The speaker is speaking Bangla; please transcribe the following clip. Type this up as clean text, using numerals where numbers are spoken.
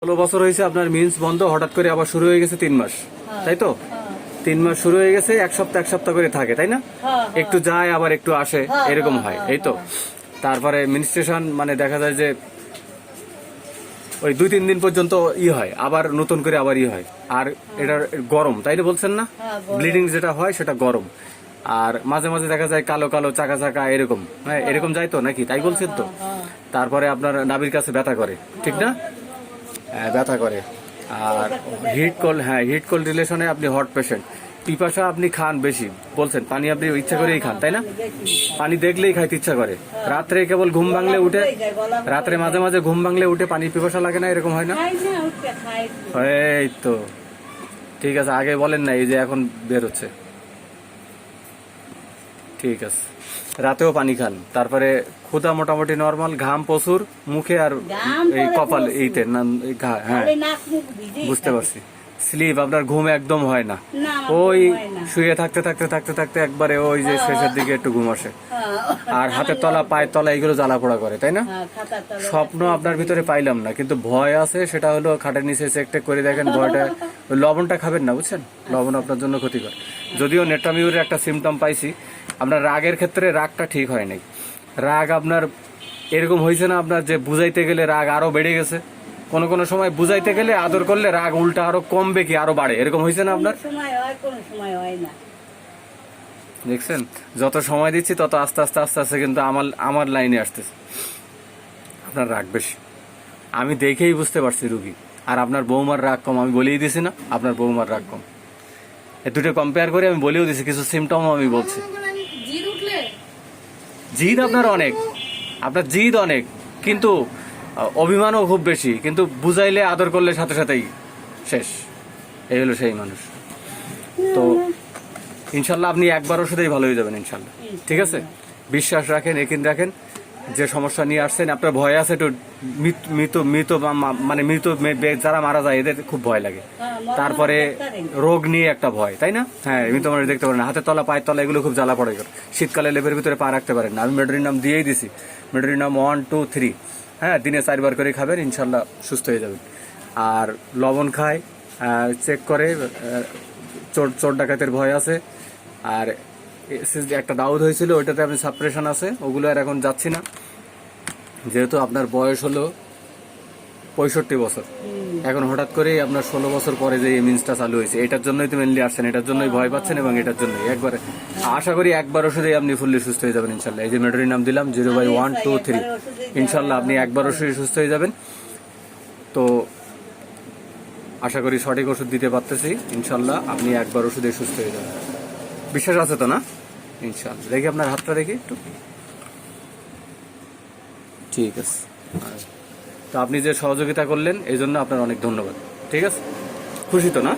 16 বছর হয়েছে আপনার মিন্স বন্ধ, হঠাৎ করে আবার শুরু হয়ে গেছে 3 মাস, তাই তো? 3 মাস শুরু হয়ে গেছে, এক সপ্তাহ করে থাকে, তাই না? একটু যায় আবার একটু আসে, এরকম হয়, এই তো। তারপরে মিনিস্ট্রেশন মানে দেখা যায় যে ওই 2-3 দিন পর্যন্ত হয়, আবার নতুন করে আবার হয়। আর এটা গরম, তাই না বলছেন না? ব্লিডিং যেটা হয় সেটা গরম। আর মাঝে মাঝে দেখা যায় কালো কালো চাকা চাকা এরকম, হ্যাঁ এরকম যায় তো নাকি, তাই বলছেন তো? তারপরে আপনার নাভির কাছে ব্যথা করে, ঠিক না? ব্যথা করে। আর হিট কোল্ড রিলেশনে আপনি হট পেশেন্ট, পিপাসা আপনি খান বেশি বলছেন, পানি আপনি ইচ্ছা করেই খান, তাই না? পানি দেখলেই খাইতে ইচ্ছা করে। রাত্রে কেবল ঘুম ভাঙলে উঠে, রাত্রে মাঝে মাঝে ঘুম ভাঙলে উঠে পানি পিপাসা লাগে না, এরকম হয় না? এই তো ঠিক আছে, আগে বলেন না, এই যে এখন বের হচ্ছে। ঠিক আছে, রাতেও পানি খান। তারপরে ক্ষুধা মোটামুটি নরমাল, ঘাম প্রচুর মুখে আর এই কপাল এইতে, হ্যাঁ বুঝতে পারছি। স্লিপ আপনার ঘুম একদম হয় না, ওই শুয়ে থাকতে থাকতে থাকতে থাকতে একবারে ওই যে শেষের দিকে একটু ঘুম আসে। আর হাতের তলা পায়ের তলা এগুলো জ্বালা পোড়া করে, তাই না? স্বপ্ন আপনার ভিতরে পাইলাম না, কিন্তু ভয় আছে, সেটা হলো খাটের নিচে চেক টেক করে দেখেন ভয়টা। ওই লবণটা খাবেন না, বুঝছেন? লবণ আপনার জন্য ক্ষতিকর। যদিও নেট্রামিউরের একটা সিমটম পাইছি, আপনার রাগের ক্ষেত্রে রাগটা ঠিক হয় নাই। রাগ আপনার এরকম হয়েছে না আপনার যে বুঝাইতে গেলে রাগ আরো বেড়ে গেছে, কোন কোন সময় বুঝাইতে গেলে আদর করলে রাগ উল্টা আরো কমবে কি আরো বাড়ে, এরকম হয়েছে না আপনার? দেখছেন, যত সময় দিচ্ছি তত আস্তে আস্তে আস্তে আস্তে কিন্তু আমার লাইনে আসতেছে আপনার রাগ বেশি। আমি দেখেই বুঝতে পারছি রুগী। আর আপনার বৌমার রাগ কম, আমি বলেই দিছি না আপনার বৌমার রাগ কম। এ দুটো কম্পেয়ার করে আমি বলেও দিছি, কিছু সিমটমও আমি বলছি। জিদ আপনার অনেক, আপনার জিদ অনেক, কিন্তু অভিমানও খুব বেশি, কিন্তু বুঝাইলে আদর করলে সাথে সাথেই শেষ। এই হলো সেই মানুষ। তো ইনশাল্লাহ আপনি একবার ওষুধেই ভালো হয়ে যাবেন ইনশাল্লাহ, ঠিক আছে? বিশ্বাস রাখেন, একিন রাখেন। যে সমস্যা নিয়ে আসছেন, আপনার ভয় আছে একটু, মানে মৃত যারা মারা যায় এদের খুব ভয় লাগে। তারপরে রোগ নিয়ে একটা ভয়, তাই না? হ্যাঁ, মৃত মানুষ দেখতে পারেন, হাতের তলা পায়ের তলা এগুলো খুব জ্বালা পড়ে। শীতকালে লেপের ভিতরে পা রাখতে পারেন না। আমি মেডোরিনাম দিয়েই দিছি, মেডোরিনাম 1, 2, 3, হ্যাঁ দিনে 4 বার করে খাবেন, ইনশাল্লাহ সুস্থ হয়ে যাবেন। আর লবণ খায়, চেক করে, চোর ডাকাতের ভয় আছে। আর একটা দাউদ হয়েছিল, ওইটাতে আপনি সাপ্রেশন আছে, ওগুলো আর এখন যাচ্ছি না। যেহেতু আপনার বয়স হলো 65 বছর, এখন হঠাৎ করেই আপনার 16 বছর পরে যে মিন্সটা চালু হয়েছে, এটার জন্যই তো মেনলি আসছেন, এটার জন্যই ভয় পাচ্ছেন, এবং এটার জন্যই একবারে আশা করি একবার ওষুধেই আপনি ফুললি সুস্থ হয়ে যাবেন ইনশাল্লাহ। এই যে মেডোরিনাম দিলাম 0/1, 2, 3, ইনশাল্লাহ আপনি একবার ওষুধে সুস্থ হয়ে যাবেন। তো আশা করি সঠিক ওষুধ দিতে পারতেছি, ইনশাল্লাহ আপনি একবার ওষুধে সুস্থ হয়ে যাবেন। বিশ্বাস আছে তো না? ইনশাল্লাহ। দেখি আপনার হাতটা দেখি একটু, ঠিক আছে। তো আপনি যে সহযোগিতা করলেন এই জন্য আপনার অনেক ধন্যবাদ, ঠিক আছে? খুশি তো না?